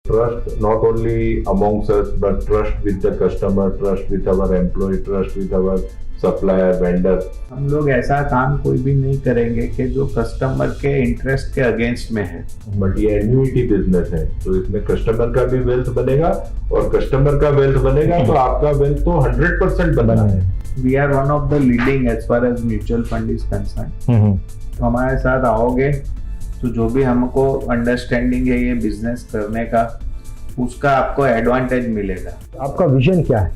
trust not only amongst us, but trust with the customer, trust with our employee, trust with our supplier, vendor. हम लोग ऐसा काम कोई भी नहीं करेंगे कि जो कस्टमर के इंटरेस्ट के अगेंस्ट में है। बट ये एन्युइटी बिजनेस है, तो इसमें कस्टमर का भी वेल्थ बनेगा और कस्टमर का वेल्थ बनेगा तो आपका वेल्थ तो 100% बनना है। We are one of the leading as far as mutual fund is concern. तो हमारे साथ आओगे तो जो भी हमको अंडरस्टैंडिंग है ये बिजनेस करने का, उसका आपको एडवांटेज मिलेगा। आपका विजन क्या है?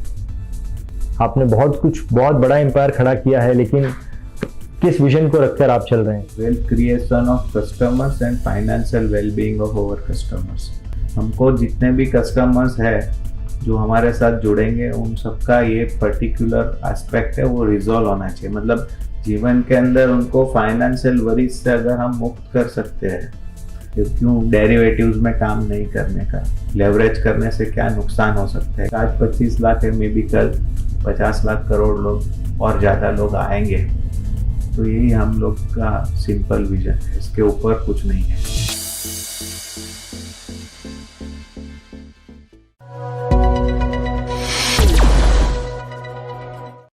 आपने बहुत बड़ा एम्पायर खड़ा किया है, लेकिन किस विजन को रखकर आप चल रहे हैं? Wealth creation of customers and financial wellbeing of our customers. हमको जितने भी कस्टमर्स है जो हमारे साथ जुड़ेंगे उन सबका ये पर्टिकुलर एस्पेक्ट है वो रिजॉल्व होना चाहिए। मतलब जीवन के अंदर उनको फाइनेंशियल वरीज से अगर हम मुक्त कर सकते हैं, क्यों डेरिवेटिव्स में काम नहीं करने का, लेवरेज करने से क्या नुकसान हो सकता है। आज 25 लाख है, मे बी कल 50 लाख करोड़ लोग और ज़्यादा लोग आएंगे। तो यही हम लोग का सिंपल विजन है, इसके ऊपर कुछ नहीं है।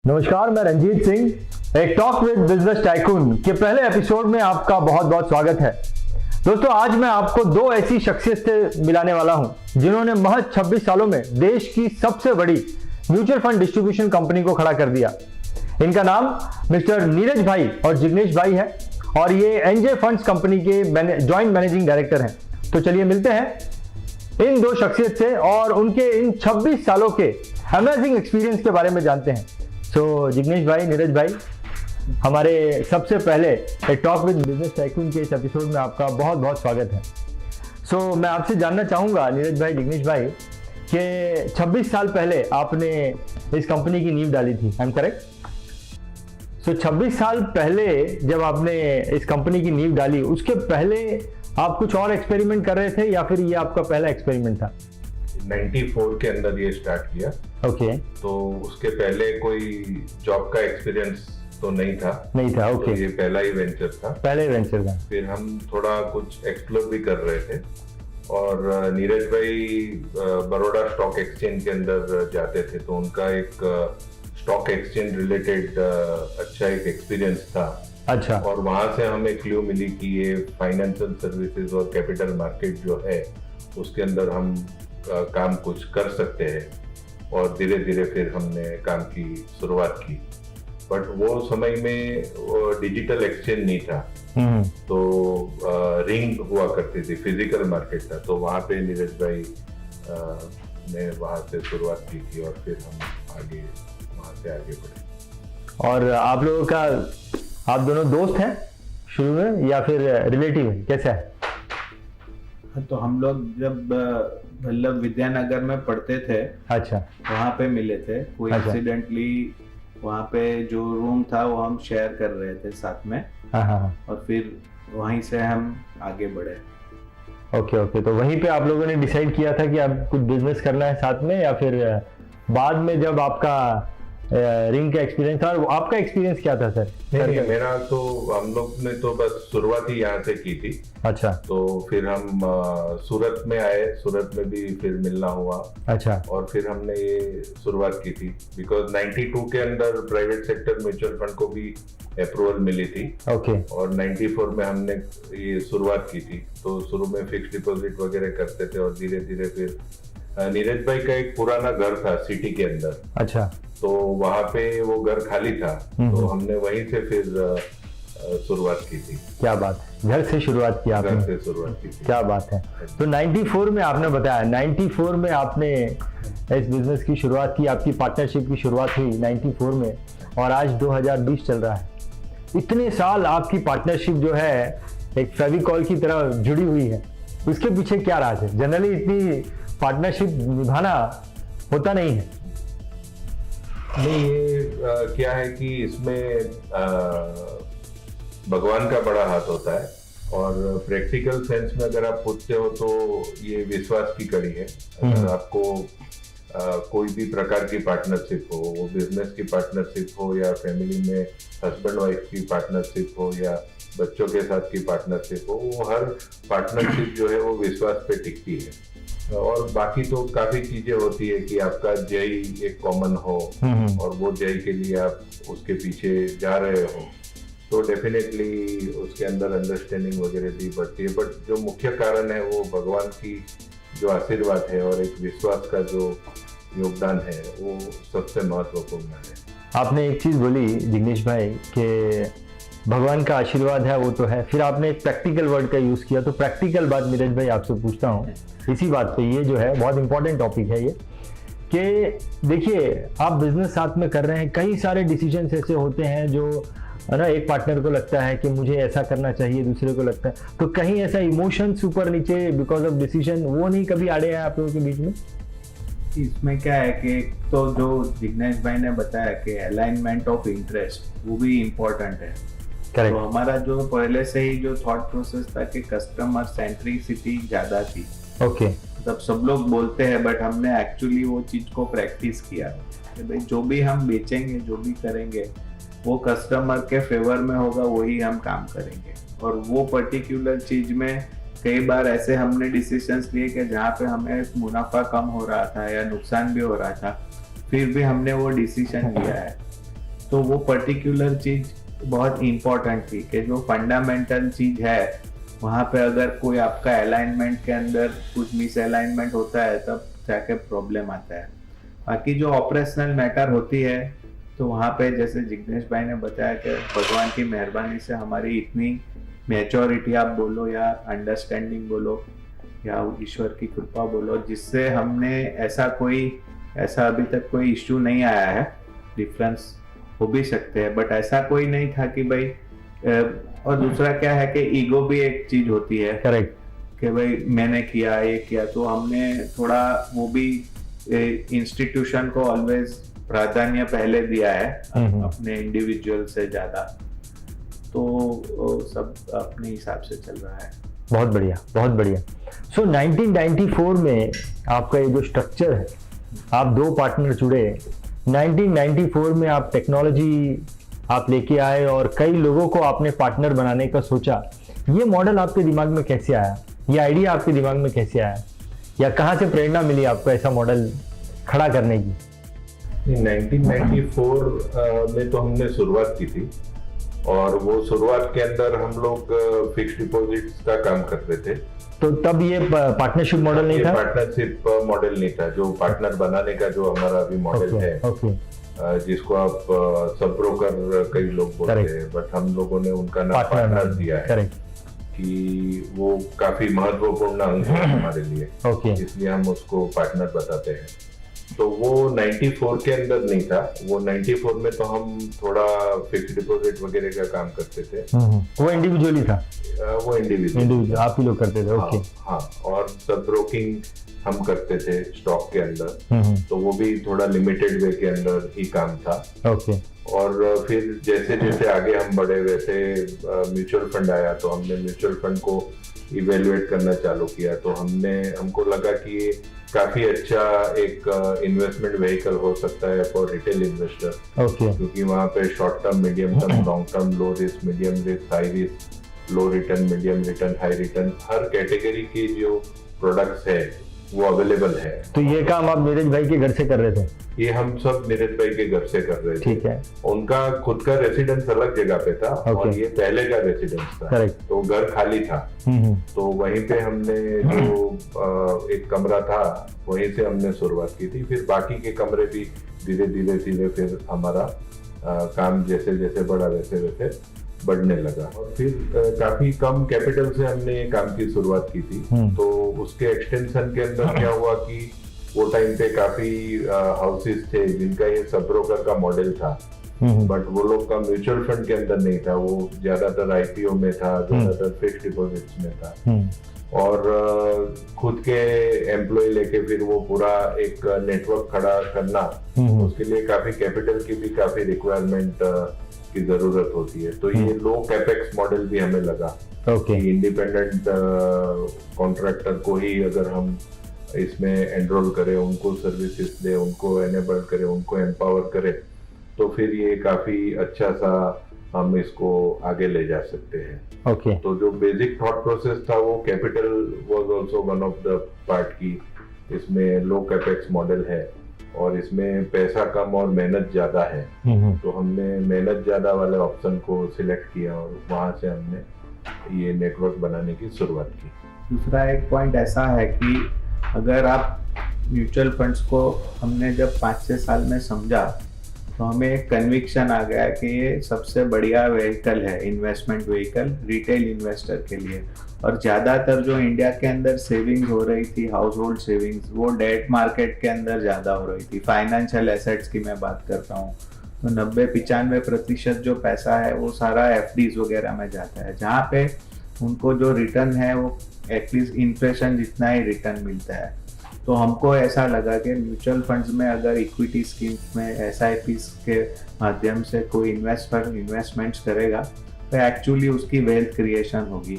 नमस्कार, मैं रंजीत सिंह, एक टॉक विद बिजनेस टाइकून के पहले एपिसोड में आपका बहुत स्वागत है। दोस्तों, आज मैं आपको दो ऐसी शख्सियत से मिलाने वाला हूं जिन्होंने महज 26 सालों में देश की सबसे बड़ी म्यूचुअल फंड डिस्ट्रीब्यूशन कंपनी को खड़ा कर दिया। इनका नाम मिस्टर नीरज भाई और जिग्नेश भाई है और ये एनजे फंड्स कंपनी के जॉइंट मैनेजिंग डायरेक्टर हैं। तो चलिए मिलते हैं इन दो शख्सियत से और उनके इन 26 सालों के अमेजिंग एक्सपीरियंस के बारे में जानते हैं। तो जिग्नेश भाई, नीरज भाई, हमारे सबसे पहले टॉक विद बिजनेस टाइकून के इस एपिसोड में आपका बहुत स्वागत है। मैं आपसे जानना चाहूँगा नीरज भाई, जिग्नेश भाई, कि 26 साल पहले आपने इस कंपनी की नींव डाली थी, आई एम करेक्ट? 26 साल पहले जब आपने इस कंपनी की नींव डाली, उसके पहले आप कुछ और एक्सपेरिमेंट कर रहे थे या फिर ये आपका पहला एक्सपेरिमेंट था? 94 के अंदर ये स्टार्ट किया। ओके। तो उसके पहले कोई जॉब का एक्सपीरियंस तो नहीं था। ओके। तो ये पहला ही वेंचर था। फिर हम थोड़ा कुछ एक्सप्लोर भी कर रहे थे और नीरज भाई बड़ौदा स्टॉक एक्सचेंज के अंदर जाते थे, तो उनका एक स्टॉक एक्सचेंज रिलेटेड अच्छा एक एक्सपीरियंस था। अच्छा। और वहां से हमें क्लू मिली कि ये फाइनेंशियल सर्विसेज और कैपिटल मार्केट जो है उसके अंदर हम काम कुछ कर सकते हैं और धीरे धीरे फिर हमने काम की शुरुआत की। बट वो समय में डिजिटल एक्सचेंज नहीं था, तो रिंग हुआ करती थी, फिजिकल मार्केट था। तो वहाँ पे नीरज भाई ने वहाँ से शुरुआत की थी और फिर हम वहाँ से आगे बढ़े। और आप लोगों का, आप दोनों दोस्त हैं शुरू में या फिर रिलेटिव है, कैसा है? तो हम लोग जब मतलब विद्यानगर में पढ़ते थे, अच्छा, वहाँ पे मिले थे। कोई अच्छा। एक्सीडेंटली वहाँ पे जो रूम था वो हम शेयर कर रहे थे साथ में। हाँ। और फिर वहीं से हम आगे बढ़े। ओके। तो वहीं पे आप लोगों ने डिसाइड किया था कि अब कुछ बिजनेस करना है साथ में, या फिर बाद में जब आपका रिंग का एक्सपीरियंस था? आपका एक्सपीरियंस क्या था सर? नहीं, मेरा तो हम लोग ने तो बस शुरुआत ही यहाँ से की थी। अच्छा। तो फिर हम सूरत में आए, सूरत में भी फिर मिलना हुआ। अच्छा। और फिर हमने ये शुरुआत की थी बिकॉज 92 के अंदर प्राइवेट सेक्टर म्यूचुअल फंड को भी अप्रूवल मिली थी। ओके। और 94 में हमने ये शुरुआत की थी। तो शुरू में फिक्स डिपॉजिट वगैरह करते थे और धीरे धीरे फिर नीरज भाई का एक पुराना घर था सिटी के अंदर। अच्छा। तो वहाँ पे वो घर खाली था, तो हमने वहीं से फिर शुरुआत की थी। क्या बात, घर से शुरुआत की आपने? घर से शुरुआत की थी। क्या बात है। तो 94 में आपने बताया, 94 में आपने इस बिजनेस की शुरुआत की, आपकी पार्टनरशिप की शुरुआत हुई 94 में, और आज 2020 चल रहा है। इतने साल आपकी पार्टनरशिप जो है एक फेविकॉल की तरह जुड़ी हुई है, उसके पीछे क्या राज है? जनरली इतनी पार्टनरशिप निभाना होता नहीं है। नहीं, ये क्या है कि इसमें भगवान का बड़ा हाथ होता है और प्रैक्टिकल सेंस में अगर आप पूछते हो तो ये विश्वास की कड़ी है। अगर आपको कोई भी प्रकार की पार्टनरशिप हो, वो बिजनेस की पार्टनरशिप हो या फैमिली में हस्बैंड वाइफ की पार्टनरशिप हो या बच्चों के साथ की पार्टनरशिप हो, वो हर पार्टनरशिप जो है वो विश्वास पे टिकती है। और बाकी तो काफी चीजें होती है कि आपका जय एक कॉमन हो और वो जय के लिए आप उसके पीछे जा रहे हो, तो डेफिनेटली उसके अंदर अंडरस्टैंडिंग वगैरह भी बढ़ती है। बट जो मुख्य कारण है वो भगवान की जो आशीर्वाद है और एक विश्वास का जो योगदान है वो सबसे महत्वपूर्ण है। आपने एक चीज बोली जिग्नेश भाई कि भगवान का आशीर्वाद है, वो तो है, फिर आपने एक प्रैक्टिकल वर्ड का यूज किया, तो प्रैक्टिकल बात नीरज भाई आपसे पूछता हूँ इसी बात पे। ये जो है बहुत इंपॉर्टेंट टॉपिक है ये, कि देखिए आप बिजनेस साथ में कर रहे हैं, कई सारे डिसीजंस ऐसे होते हैं जो है ना, एक पार्टनर को लगता है कि मुझे ऐसा करना चाहिए, दूसरे को लगता है, तो कहीं ऐसा इमोशंस ऊपर नीचे बिकॉज ऑफ डिसीजन वो नहीं कभी आड़े हैं आप लोगों के बीच में? इसमें क्या है कि तो जो जिग्नेश भाई ने बताया कि अलाइनमेंट ऑफ इंटरेस्ट वो भी इम्पोर्टेंट है। करेक्ट। तो हमारा जो पहले से ही जो थॉट प्रोसेस था कि कस्टमर सेंट्रिसिटी ज्यादा थी। ओके। तब सब लोग बोलते हैं बट हमने एक्चुअली वो चीज को प्रैक्टिस किया कि भाई जो भी हम बेचेंगे, जो भी करेंगे, वो कस्टमर के फेवर में होगा, वही हम काम करेंगे। और वो पर्टिकुलर चीज में कई बार ऐसे हमने डिसीजंस लिए कि जहाँ पे हमें मुनाफा कम हो रहा था या नुकसान भी हो रहा था, फिर भी हमने वो डिसीजन लिया है। तो वो पर्टिकुलर चीज बहुत इम्पोर्टेंट थी कि जो फंडामेंटल चीज है वहाँ पे अगर कोई आपका अलाइनमेंट के अंदर कुछ मिस अलाइनमेंट होता है तब जाके प्रॉब्लम आता है। बाकी जो ऑपरेशनल मैटर होती है तो वहाँ पे जैसे जिग्नेश भाई ने बताया कि भगवान की मेहरबानी से हमारी इतनी मैच्योरिटी आप बोलो या अंडरस्टैंडिंग बोलो या ईश्वर की कृपा बोलो, जिससे हमने ऐसा अभी तक कोई इश्यू नहीं आया है। डिफरेंस हो भी सकते हैं बट ऐसा कोई नहीं था कि भाई। और दूसरा क्या है कि ईगो भी एक चीज होती है। करेक्ट। कि भाई मैंने किया, ये किया, तो हमने थोड़ा वो भी इंस्टीट्यूशन को ऑलवेज प्राधान्य पहले दिया है अपने इंडिविजुअल से ज्यादा। तो सब अपने हिसाब से चल रहा है। बहुत बढ़िया, बहुत बढ़िया। सो 1994 में आपका ये जो स्ट्रक्चर है, आप दो पार्टनर जुड़े, 1994 में आप टेक्नोलॉजी आप लेके आए और कई लोगों को आपने पार्टनर बनाने का सोचा। ये मॉडल आपके दिमाग में कैसे आया? ये आइडिया आपके दिमाग में कैसे आया, या कहाँ से प्रेरणा मिली आपको ऐसा मॉडल खड़ा करने की? 1994 में तो हमने शुरुआत की थी और वो शुरुआत के अंदर हम लोग फिक्स्ड डिपॉजिट्स का काम करते थे। तो तब ये पार्टनरशिप मॉडल नहीं था? पार्टनरशिप मॉडल नहीं था। जो पार्टनर बनाने का जो हमारा अभी मॉडल है, जिसको आप सब ब्रोकर कई लोग बोलते हैं, बट हम लोगों ने उनका नाम पार्टनर दिया है कि वो काफी महत्वपूर्ण अंग है हमारे लिए, इसलिए हम उसको पार्टनर बताते हैं। तो वो 94 के अंदर नहीं था। वो 94 में तो हम थोड़ा फिक्स्ड डिपॉजिट वगैरह का काम करते थे। वो इंडिविजुअली था? वो इंडिविजुअल आप ही लोग करते थे? ओके। हाँ, और सब ब्रोकिंग हम करते थे स्टॉक के अंदर, तो वो भी थोड़ा लिमिटेड वे के अंदर ही काम था। ओके। और फिर जैसे जैसे आगे हम बढ़े वैसे म्यूचुअल फंड आया, तो हमने म्यूचुअल फंड को इवेल्युएट करना चालू किया। तो हमको लगा कि ये काफी अच्छा एक इन्वेस्टमेंट व्हीकल हो सकता है फॉर रिटेल इन्वेस्टर, क्योंकि वहाँ पे short term, medium term, long term, low risk, medium risk, high risk, low return, medium return, high return, हर कैटेगरी के जो प्रोडक्ट्स है वो अवेलेबल है। तो ये काम आप नीरज भाई के घर से कर रहे थे? ये हम सब नीरज भाई के घर से कर रहे थे। ठीक है। उनका खुद का रेसिडेंस अलग जगह पे था और ये पहले का रेसिडेंस था। करेक्ट। तो घर खाली था, तो वहीं पे हमने जो एक कमरा था वहीं से हमने शुरुआत की थी। फिर बाकी के कमरे भी धीरे धीरे फिर हमारा काम जैसे जैसे बढ़ा वैसे वैसे बढ़ने लगा। और फिर काफी कम कैपिटल से हमने ये काम की शुरुआत की थी। तो उसके एक्सटेंशन के अंदर क्या हुआ कि वो टाइम पे काफी हाउसेस थे जिनका ये सब ब्रोकर का मॉडल था, बट वो लोग का म्यूचुअल फंड के अंदर नहीं था। वो ज्यादातर आईपीओ में था, ज्यादातर फिक्स्ड डिपॉजिट्स में था। और खुद के एम्प्लॉय लेके फिर वो पूरा एक नेटवर्क खड़ा करना, उसके लिए काफी कैपिटल की भी काफी रिक्वायरमेंट की जरूरत होती है। तो ये लो कैपेक्स मॉडल भी हमें लगा कि इंडिपेंडेंट कॉन्ट्रैक्टर को ही अगर हम इसमें एनरोल करें, उनको सर्विसेज दे, उनको एनेबल करें, उनको एम्पावर करें, तो फिर ये काफ़ी अच्छा सा हम इसको आगे ले जा सकते हैं। ओके। तो जो बेसिक थॉट प्रोसेस था वो capital was also one of the part की। इसमें लो कैपेक्स मॉडल है और इसमें पैसा कम और मेहनत ज़्यादा है, तो हमने मेहनत ज़्यादा वाले ऑप्शन को सिलेक्ट किया और वहाँ से हमने ये नेटवर्क बनाने की शुरुआत की। दूसरा एक पॉइंट ऐसा है कि अगर आप म्यूचुअल फंड्स को हमने जब 5-6 साल में समझा तो हमें एक कन्विक्शन आ गया कि ये सबसे बढ़िया व्हीकल है, इन्वेस्टमेंट व्हीकल रिटेल इन्वेस्टर के लिए। और ज़्यादातर जो इंडिया के अंदर सेविंग्स हो रही थी, हाउस होल्ड सेविंग्स, वो डेट मार्केट के अंदर ज़्यादा हो रही थी। फाइनेंशियल एसेट्स की मैं बात करता हूँ तो 90-95% जो पैसा है वो सारा एफडीज वगैरह में जाता है, जहाँ पे उनको जो रिटर्न है वो एटलीस्ट इन्फ्लेशन जितना ही रिटर्न मिलता है। तो हमको ऐसा लगा कि म्यूचुअल फंड्स में अगर इक्विटी स्कीम्स में एसआईपीज के माध्यम से कोई इन्वेस्टमेंट्स करेगा तो एक्चुअली उसकी वेल्थ क्रिएशन होगी।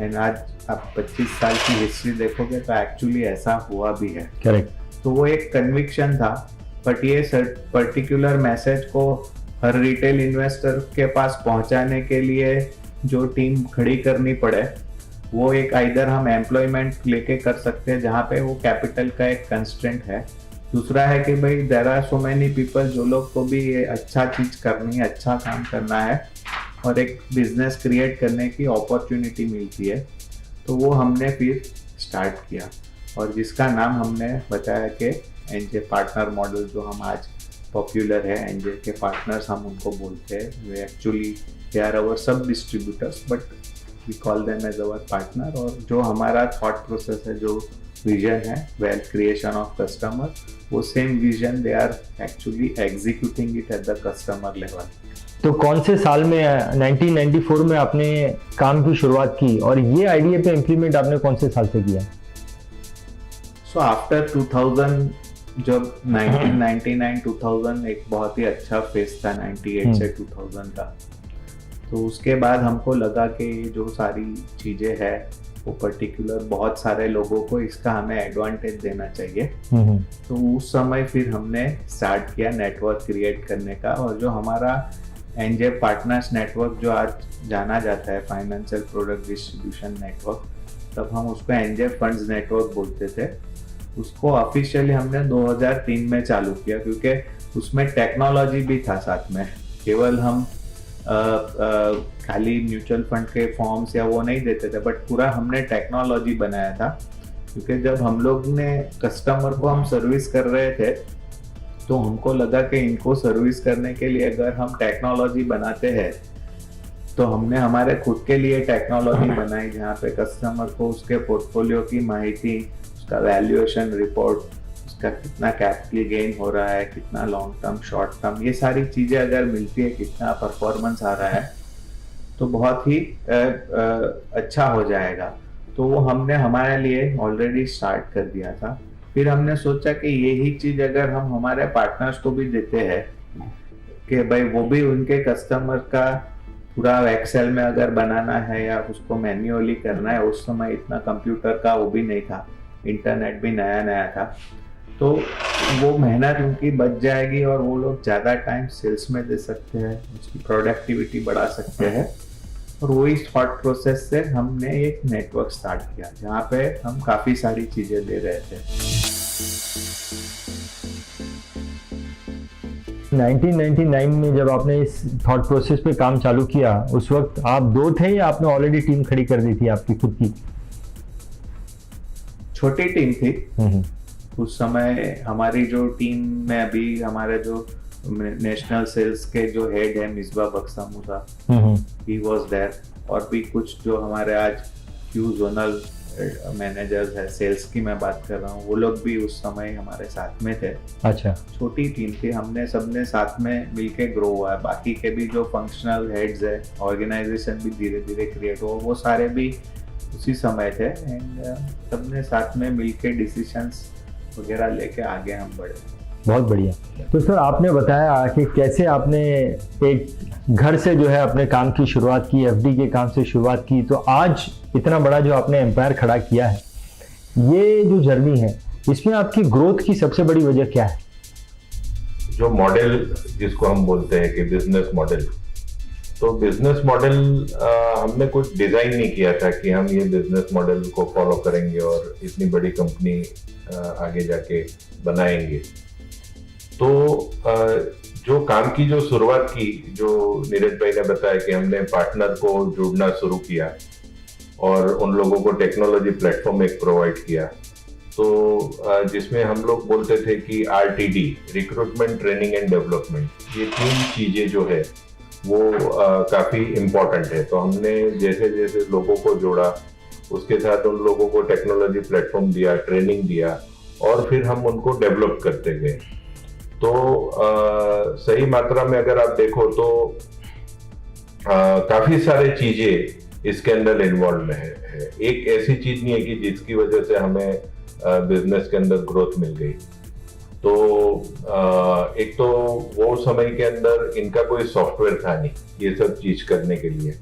एंड आज आप 25 साल की हिस्ट्री देखोगे तो एक्चुअली ऐसा हुआ भी है। करेक्ट। तो वो एक कन्विक्शन था, बट ये पर्टिकुलर मैसेज को हर रिटेल इन्वेस्टर के पास पहुंचाने के लिए जो टीम खड़ी करनी पड़े, वो एक आइदर हम एम्प्लॉयमेंट लेके कर सकते हैं जहाँ पे वो कैपिटल का एक कंस्ट्रेंट है। दूसरा है कि भाई there are so many people जो लोग को भी ये अच्छा चीज करनी है, अच्छा काम करना है और एक बिजनेस क्रिएट करने की अपॉर्चुनिटी मिलती है, तो वो हमने फिर स्टार्ट किया और जिसका नाम हमने बताया कि एनजे पार्टनर मॉडल, जो हम आज पॉपुलर है एनजे के पार्टनर्स हम उनको बोलते हैं। वे एक्चुअली दे आर अवर सब distributors but we call them as our partner. और जो हमारा थॉट प्रोसेस है, जो विजन है वेल्थ क्रिएशन ऑफ कस्टमर, वो same vision they are actually executing it at the customer level. तो कौन से साल में 1994 में आपने काम की शुरुआत की और ये आइडिया पे इम्प्लीमेंट आपने कौन से साल से किया? सो आफ्टर 2000, जब 1999-2000 एक बहुत ही अच्छा फेज था 98 से 2000 का, तो उसके बाद हमको लगा कि जो सारी चीज़ें हैं वो पर्टिकुलर बहुत सारे लोगों को इसका हमें एडवांटेज देना चाहिए। तो उस समय फिर हमने स्टार्ट किया नेटवर्क क्रिएट करने का। और जो हमारा एनजे पार्टनर्स नेटवर्क जो आज जाना जाता है फाइनेंशियल प्रोडक्ट डिस्ट्रीब्यूशन नेटवर्क, तब हम उसको एनजे फंड्स नेटवर्क बोलते थे। उसको ऑफिशियली हमने 2003 में चालू किया क्योंकि उसमें टेक्नोलॉजी भी था साथ में। केवल हम खाली म्यूचुअल फंड के फॉर्म्स या वो नहीं देते थे, बट पूरा हमने टेक्नोलॉजी बनाया था। क्योंकि जब हम लोग ने कस्टमर को हम सर्विस कर रहे थे तो हमको लगा कि इनको सर्विस करने के लिए अगर हम टेक्नोलॉजी बनाते हैं तो हमने हमारे खुद के लिए टेक्नोलॉजी बनाई जहाँ पे कस्टमर को उसके पोर्टफोलियो की माहिती, उसका वैल्यूएशन रिपोर्ट, उसका कितना कैपिटल गेन हो रहा है, कितना लॉन्ग टर्म, शॉर्ट टर्म, ये सारी चीज़ें अगर मिलती है, कितना परफॉर्मेंस आ रहा है, तो बहुत ही अच्छा हो जाएगा। तो वो हमने हमारे लिए ऑलरेडी स्टार्ट कर दिया था। फिर हमने सोचा कि यही चीज़ अगर हम हमारे पार्टनर्स को भी देते हैं कि भाई वो भी उनके कस्टमर का पूरा एक्सेल में अगर बनाना है या उसको मैन्युअली करना है, उस समय इतना कंप्यूटर का वो भी नहीं था, इंटरनेट भी नया नया था, तो वो मेहनत उनकी बच जाएगी और वो लोग ज़्यादा टाइम सेल्स में दे सकते हैं, उसकी प्रोडक्टिविटी बढ़ा सकते हैं। और वही थॉट प्रोसेस से हमने एक नेटवर्क स्टार्ट किया जहाँ पे हम काफ़ी सारी चीज़ें दे रहे थे। 1999 में जब आपने इस थॉट प्रोसेस पे काम चालू किया, उस वक्त आप दो थे या आपने ऑलरेडी टीम खड़ी कर दी थी आपकी खुद की? छोटी टीम थी उस समय। हमारी जो टीम में अभी हमारे जो नेशनल सेल्स के जो हेड है मिसबा बक्सा मूसा, ही वाज देयर, और भी कुछ जो हमारे आज क्यू जोनल मैनेजर्स है, सेल्स की मैं बात कर रहा हूँ, वो लोग भी उस समय हमारे साथ में थे। अच्छा, छोटी टीम थी, हमने सबने साथ में मिलके ग्रो हुआ है। बाकी के भी जो फंक्शनल हेड्स है, ऑर्गेनाइजेशन भी धीरे धीरे क्रिएट हुआ, वो सारे भी उसी समय थे। एंड सबने साथ में मिलके डिसीजंस वगैरह लेके आगे हम बढ़े। बहुत बढ़िया। तो सर आपने बताया कि कैसे आपने एक घर से जो है अपने काम की शुरुआत की, एफडी के काम से शुरुआत की, तो आज इतना बड़ा जो आपने एम्पायर खड़ा किया है, ये जो जर्नी है इसमें आपकी ग्रोथ की सबसे बड़ी वजह क्या है? जो मॉडल जिसको हम बोलते हैं कि बिजनेस मॉडल, तो बिजनेस मॉडल हमने कुछ डिजाइन नहीं किया था कि हम ये बिजनेस मॉडल को फॉलो करेंगे और इतनी बड़ी कंपनी आगे जाके बनाएंगे। तो जो काम की जो शुरुआत की, जो नीरज भाई ने बताया कि हमने पार्टनर को जुड़ना शुरू किया और उन लोगों को टेक्नोलॉजी प्लेटफॉर्म एक प्रोवाइड किया, तो जिसमें हम लोग बोलते थे कि RTD, recruitment training and development, ये 3 चीजें जो है वो काफी इम्पोर्टेंट है। तो हमने जैसे जैसे लोगों को जोड़ा, उसके साथ उन लोगों को टेक्नोलॉजी प्लेटफॉर्म दिया, ट्रेनिंग दिया, और फिर हम उनको डेवलप करते गए। तो सही मात्रा में अगर आप देखो तो काफी सारे चीजें इसके अंदर इन्वॉल्व है। एक ऐसी चीज नहीं है कि जिसकी वजह से हमें बिजनेस के अंदर ग्रोथ मिल गई। तो एक तो वो समय के अंदर इनका कोई सॉफ्टवेयर था नहीं ये सब चीज करने के लिए,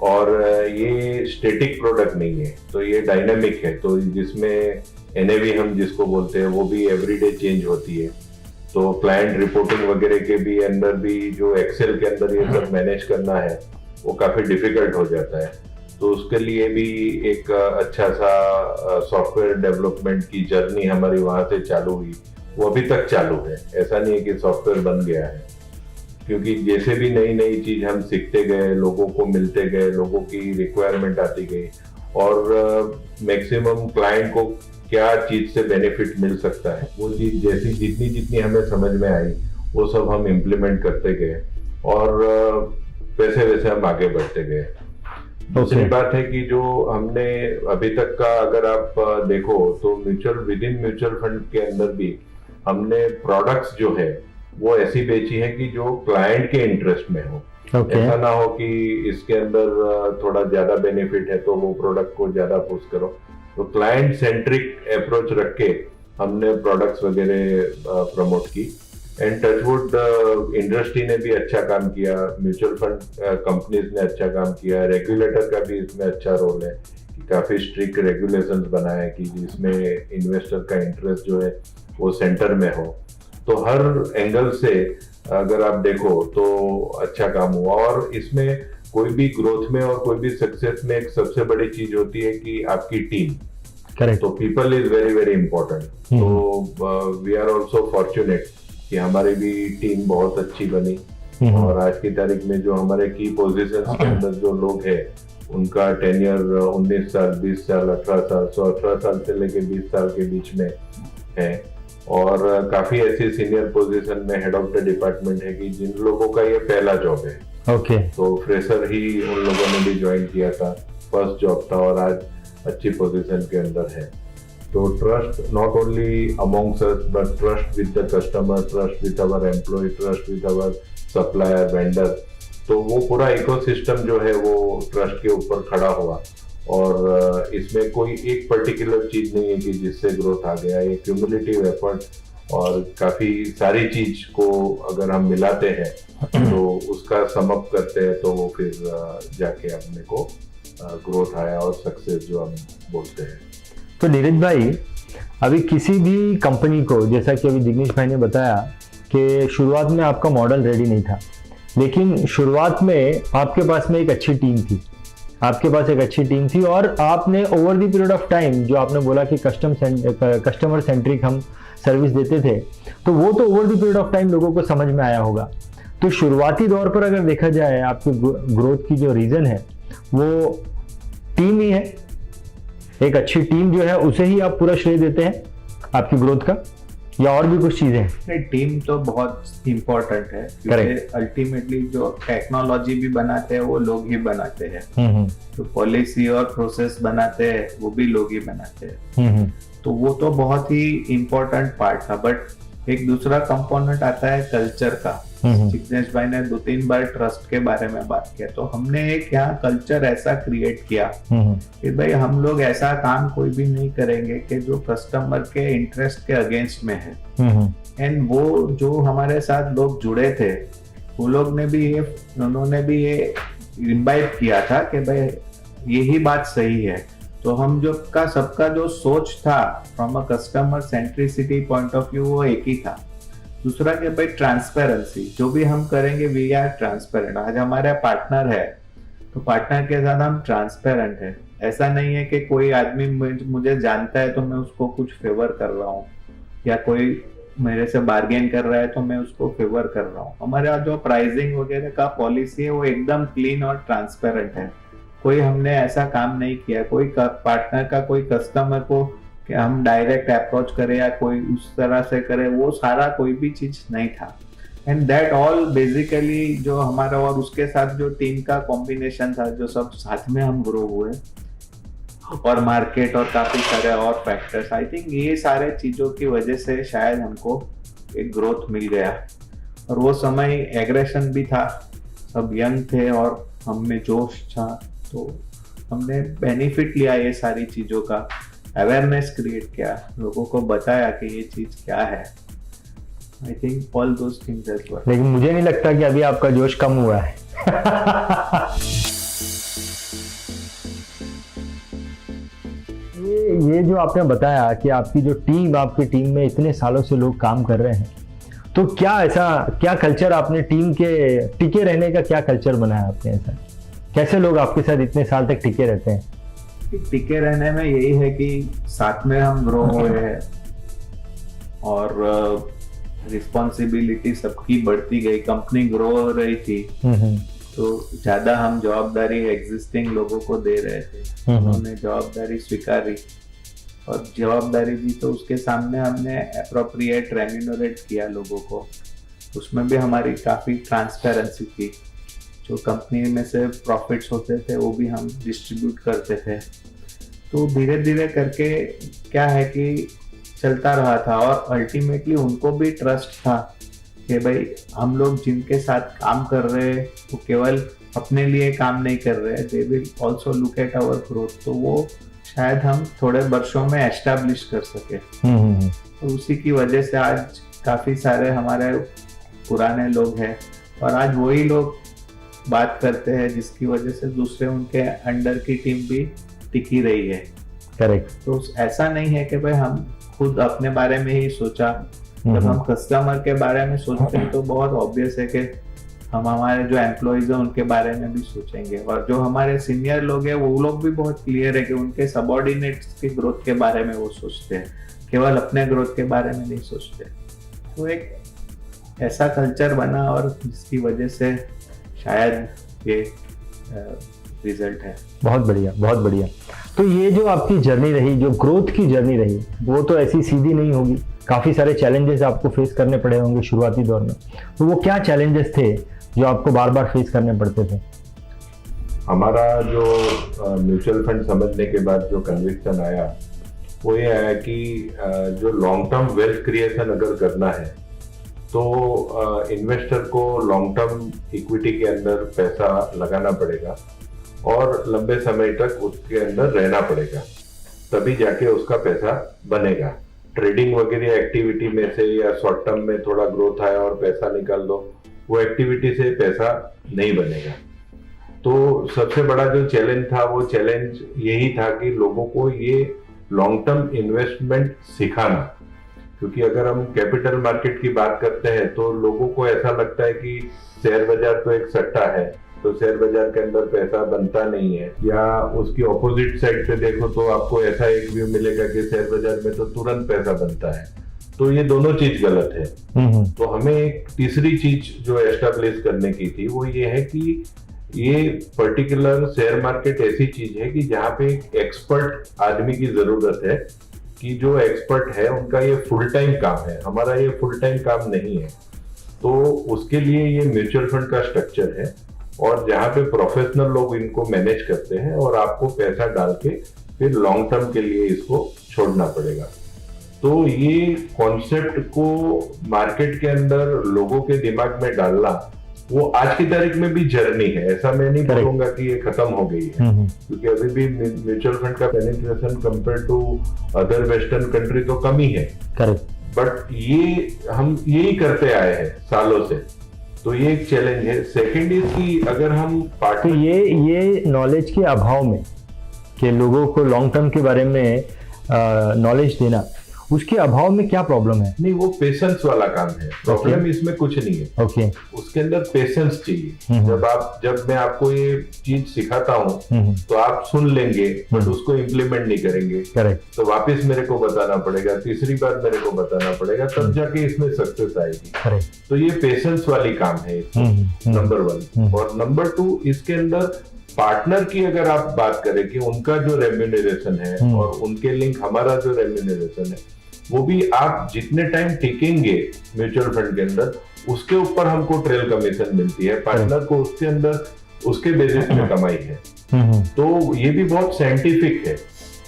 और ये स्टैटिक प्रोडक्ट नहीं है, तो ये डायनामिक है। तो जिसमें NAV हम जिसको बोलते हैं वो भी एवरीडे चेंज होती है। तो क्लाइंट रिपोर्टिंग वगैरह के भी अंदर भी जो एक्सेल के अंदर ये सब मैनेज करना है वो काफी डिफिकल्ट हो जाता है। तो उसके लिए भी एक अच्छा सा सॉफ्टवेयर डेवलपमेंट की जर्नी हमारी वहां से चालू हुई, वो अभी तक चालू है। ऐसा नहीं है कि सॉफ्टवेयर बन गया है, क्योंकि जैसे भी नई नई चीज हम सीखते गए, लोगों को मिलते गए, लोगों की रिक्वायरमेंट आती गई, और मैक्सिमम क्लाइंट को क्या चीज से बेनिफिट मिल सकता है, वो चीज जैसी जितनी हमें समझ में आई वो सब हम इम्प्लीमेंट करते गए, और वैसे वैसे हम आगे बढ़ते गए। दूसरी बात है कि जो हमने अभी तक का अगर आप देखो तो विद इन म्यूचुअल फंड के अंदर भी हमने प्रोडक्ट्स जो है वो ऐसी बेची है कि जो क्लाइंट के इंटरेस्ट में हो। ऐसा ना हो कि इसके अंदर थोड़ा ज्यादा बेनिफिट है तो वो प्रोडक्ट को ज्यादा पुश करो। तो क्लाइंट सेंट्रिक अप्रोच रख के हमने प्रोडक्ट्स वगैरह प्रमोट की। एंड टचवुड इंडस्ट्री ने भी अच्छा काम किया, म्यूचुअल फंड कंपनीज ने अच्छा काम किया, रेगुलेटर का भी इसमें अच्छा रोल है कि काफी स्ट्रिक्ट रेगुलेशंस बनाए कि जिसमें इन्वेस्टर का इंटरेस्ट जो है वो सेंटर में हो। तो हर एंगल से अगर आप देखो तो अच्छा काम हुआ, और इसमें कोई भी ग्रोथ में और कोई भी सक्सेस में एक सबसे बड़ी चीज होती है कि आपकी टीम। करेक्ट। तो people is very very important. तो वी आर ऑल्सो फॉर्चुनेट कि हमारी भी टीम बहुत अच्छी बनी, और आज की तारीख में जो हमारे की पोजीशंस के अंदर जो लोग हैं उनका टेन्योर 19 साल, 20 साल, 18 साल, 18 साल से लेके 20 साल के बीच में है। और काफी ऐसी सीनियर पोजीशन में हेड ऑफ द डिपार्टमेंट है कि जिन लोगों का ये पहला जॉब है। ओके। तो फ्रेशर ही उन लोगों ने भी ज्वाइन किया था, फर्स्ट जॉब था, और आज अच्छी पोजीशन के अंदर है। तो trust not only amongst us but trust with the customer, trust with our employee, trust with our supplier, vendor. तो वो पूरा इकोसिस्टम जो है वो ट्रस्ट के ऊपर खड़ा हुआ, और इसमें कोई एक पर्टिकुलर चीज नहीं है कि जिससे ग्रोथ आ गया। ये क्यूमुलेटिव एफर्ट और काफी सारी चीज को अगर हम मिलाते हैं तो उसका सम अप करते हैं तो वो फिर जाके अपने को ग्रोथ आया और सक्सेस जो हम बोलते हैं। तो नीरज भाई, अभी किसी भी कंपनी को, जैसा कि अभी जिग्नेश भाई ने बताया कि शुरुआत में आपका मॉडल रेडी नहीं था, लेकिन शुरुआत में आपके पास में एक अच्छी टीम थी, और आपने over the period of time, जो आपने बोला कि कस्टमर सेंट्रिक हम सर्विस देते थे, तो वो तो over the period of time लोगों को समझ में आया होगा। तो शुरुआती दौर पर अगर देखा जाए आपकी ग्रोथ की जो रीजन है वो टीम ही है। एक अच्छी टीम जो है उसे ही आप पूरा श्रेय देते हैं आपकी ग्रोथ का, या और भी कुछ चीजें? नहीं, टीम तो बहुत इम्पोर्टेंट है, क्योंकि अल्टीमेटली जो टेक्नोलॉजी भी बनाते हैं वो लोग ही बनाते हैं, तो पॉलिसी और प्रोसेस बनाते हैं वो भी लोग ही बनाते हैं। तो वो तो बहुत ही इम्पोर्टेंट पार्ट था। बट एक दूसरा कंपोनेंट आता है कल्चर का। जिग्नेश भाई ने 2-3 बार ट्रस्ट के बारे में बात किया, तो हमने एक यहाँ कल्चर ऐसा क्रिएट किया कि भाई हम लोग ऐसा काम कोई भी नहीं करेंगे कि जो कस्टमर के इंटरेस्ट के अगेंस्ट में है। एंड वो जो हमारे साथ लोग जुड़े थे वो लोग ने भी उन्होंने भी ये इम्बाइब किया था कि भाई यही बात सही है। तो हम जो का सबका जो सोच था from a customer centricity point of view वो एक ही था। दूसरा कि भाई ट्रांसपेरेंसी, जो भी हम करेंगे वी आर ट्रांसपेरेंट। आज हमारा पार्टनर है तो पार्टनर के साथ हम ट्रांसपेरेंट है। ऐसा नहीं है कि कोई आदमी मुझे जानता है तो मैं उसको कुछ फेवर कर रहा हूँ, या कोई मेरे से बार्गेन कर रहा है तो मैं उसको फेवर कर रहा हूँ। हमारा जो प्राइसिंग वगैरह का पॉलिसी है वो एकदम क्लीन और ट्रांसपेरेंट है। कोई हमने ऐसा काम नहीं किया, कोई पार्टनर का कोई कस्टमर को कि हम डायरेक्ट अप्रोच करें या कोई उस तरह से करे, वो सारा कोई भी चीज नहीं था। एंड दैट ऑल बेसिकली जो हमारा और उसके साथ जो टीम का कॉम्बिनेशन था, जो सब साथ में हम ग्रो हुए, और मार्केट और काफी सारे और फैक्टर्स, आई थिंक ये सारे चीजों की वजह से शायद हमको एक ग्रोथ मिल गया। और वो समय एग्रेशन भी था, सब यंग थे और हम में जोश था, तो हमने बेनिफिट लिया ये सारी चीजों का। अवेयरनेस क्रिएट किया, लोगों को बताया कि ये चीज क्या है। I think all those things as well. लेकिन मुझे नहीं लगता कि अभी आपका जोश कम हुआ है। ये जो आपने बताया कि आपकी टीम में इतने सालों से लोग काम कर रहे हैं, तो क्या कल्चर आपने टीम के टिके रहने का क्या कल्चर बनाया आपने? ऐसा कैसे लोग आपके साथ इतने साल तक टिके रहते हैं? टिके रहने में यही है कि साथ में हम ग्रो हुए हैं और रिस्पॉन्सिबिलिटी सबकी बढ़ती गई, कंपनी ग्रो हो रही थी तो ज्यादा हम जवाबदारी एग्जिस्टिंग लोगों को दे रहे थे। उन्होंने जवाबदारी स्वीकारी और जवाबदारी दी तो उसके सामने हमने अप्रोप्रिएट रेम्यूनरेट किया लोगों को। उसमें भी हमारी काफी ट्रांसपेरेंसी थी। जो कंपनी में से प्रॉफिट्स होते थे वो भी हम डिस्ट्रीब्यूट करते थे। तो धीरे धीरे करके क्या है कि चलता रहा था और अल्टीमेटली उनको भी ट्रस्ट था कि भाई हम लोग जिनके साथ काम कर रहे हैं वो केवल अपने लिए काम नहीं कर रहे हैं, they will also look at our growth. तो वो शायद हम थोड़े वर्षों में एस्टैब्लिश कर सके। तो उसी की वजह से आज काफी सारे हमारे पुराने लोग हैं और आज वही लोग बात करते हैं जिसकी वजह से दूसरे उनके अंडर की टीम भी टिकी रही है। करेक्ट। तो ऐसा नहीं है कि भाई हम खुद अपने बारे में ही सोचा। जब हम कस्टमर के बारे में सोचते हैं तो बहुत ऑब्वियस है कि हम हमारे जो एम्प्लॉइज हैं उनके बारे में भी सोचेंगे, और जो हमारे सीनियर लोग हैं वो लोग भी बहुत क्लियर है कि उनके सबऑर्डिनेट्स की ग्रोथ के बारे में वो सोचते हैं, केवल अपने ग्रोथ के बारे में नहीं सोचते। तो एक ऐसा कल्चर बना और जिसकी वजह से शायद ये रिजल्ट है। बहुत बढ़िया, बहुत बढ़िया। तो ये जो आपकी जर्नी रही, जो ग्रोथ की जर्नी रही, वो तो ऐसी सीधी नहीं होगी, काफी सारे चैलेंजेस आपको फेस करने पड़े होंगे शुरुआती दौर में। तो वो क्या चैलेंजेस थे जो आपको बार बार फेस करने पड़ते थे? हमारा जो म्यूचुअल फंड समझने के बाद जो कन्विक्शन आया वो ये आया कि जो लॉन्ग टर्म वेल्थ क्रिएशन अगर करना है तो इन्वेस्टर को लॉन्ग टर्म इक्विटी के अंदर पैसा लगाना पड़ेगा और लंबे समय तक उसके अंदर रहना पड़ेगा, तभी जाके उसका पैसा बनेगा। ट्रेडिंग वगैरह एक्टिविटी में से या शॉर्ट टर्म में थोड़ा ग्रोथ आया और पैसा निकाल दो, वो एक्टिविटी से पैसा नहीं बनेगा। तो सबसे बड़ा जो चैलेंज था वो चैलेंज यही था कि लोगों को ये लॉन्ग टर्म इन्वेस्टमेंट सिखाना, क्योंकि अगर हम कैपिटल मार्केट की बात करते हैं तो लोगों को ऐसा लगता है कि शेयर बाजार तो एक सट्टा है, तो शेयर बाजार के अंदर पैसा बनता नहीं है, या उसकी ऑपोजिट साइड पे देखो तो आपको ऐसा एक व्यू मिलेगा कि शेयर बाजार में तो तुरंत पैसा बनता है। तो ये दोनों चीज गलत है। तो हमें एक तीसरी चीज जो एस्टेब्लिश करने की थी वो ये है कि ये पर्टिकुलर शेयर मार्केट ऐसी चीज है कि जहाँ पे एक एक्सपर्ट आदमी की जरूरत है, कि जो एक्सपर्ट है उनका ये फुल टाइम काम है, हमारा ये फुल टाइम काम नहीं है। तो उसके लिए ये म्यूचुअल फंड का स्ट्रक्चर है और जहाँ पे प्रोफेशनल लोग इनको मैनेज करते हैं और आपको पैसा डाल के फिर लॉन्ग टर्म के लिए इसको छोड़ना पड़ेगा। तो ये कॉन्सेप्ट को मार्केट के अंदर लोगों के दिमाग में डालना वो आज की तारीख में भी जर्नी है। ऐसा मैं नहीं बोलूंगा कि ये खत्म हो गई है, क्योंकि अभी भी म्यूचुअल फंड का penetration compare to other western country तो कम ही है। बट ये हम यही करते आए हैं सालों से, तो ये एक चैलेंज है। सेकंड इज कि अगर हम तो ये नॉलेज के अभाव में कि लोगों को लॉन्ग टर्म के बारे में नॉलेज देना, उसके अभाव में क्या प्रॉब्लम है? नहीं, वो पेशेंस वाला काम है। प्रॉब्लम इसमें कुछ नहीं है। ओके, उसके अंदर पेशेंस चाहिए। जब मैं आपको ये चीज सिखाता हूँ तो आप सुन लेंगे बट उसको इम्प्लीमेंट नहीं करेंगे। करेक्ट। तो वापस मेरे को बताना पड़ेगा, तीसरी बार मेरे को बताना पड़ेगा, तब जाके इसमें सक्सेस आएगी। करेक्ट। तो ये पेशेंस वाली काम है नंबर 1। और नंबर 2, इसके अंदर पार्टनर की अगर आप बात करें कि उनका जो रेम्यूनरेशन है और उनके लिंक हमारा जो रेम्यूनरेशन है, वो भी आप जितने टाइम टिकेंगे म्यूचुअल फंड के अंदर, उसके ऊपर हमको ट्रेल कमीशन मिलती है। पार्टनर को उसके अंदर उसके बेसिस में कमाई है। तो ये भी बहुत साइंटिफिक है।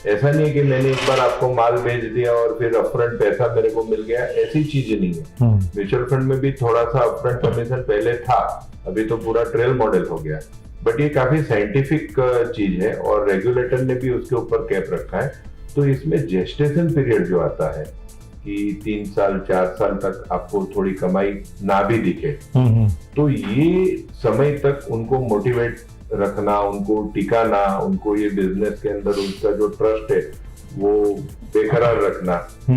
ऐसा नहीं है कि मैंने एक बार आपको माल भेज दिया और फिर अपफ्रंट पैसा मेरे को मिल गया, ऐसी चीज नहीं है। म्यूचुअल फंड में भी थोड़ा सा अपफ्रंट कमीशन पहले था, अभी तो पूरा ट्रेल मॉडल हो गया। बट ये काफी साइंटिफिक चीज है और रेगुलेटर ने भी उसके ऊपर कैप रखा है। तो इसमें जेस्टेशन पीरियड जो आता है कि 3 साल 4 साल तक आपको थोड़ी कमाई ना भी दिखे, तो ये समय तक उनको मोटिवेट रखना, उनको टिकाना, उनको ये बिजनेस के अंदर उनका जो ट्रस्ट है वो बेकरार रखना,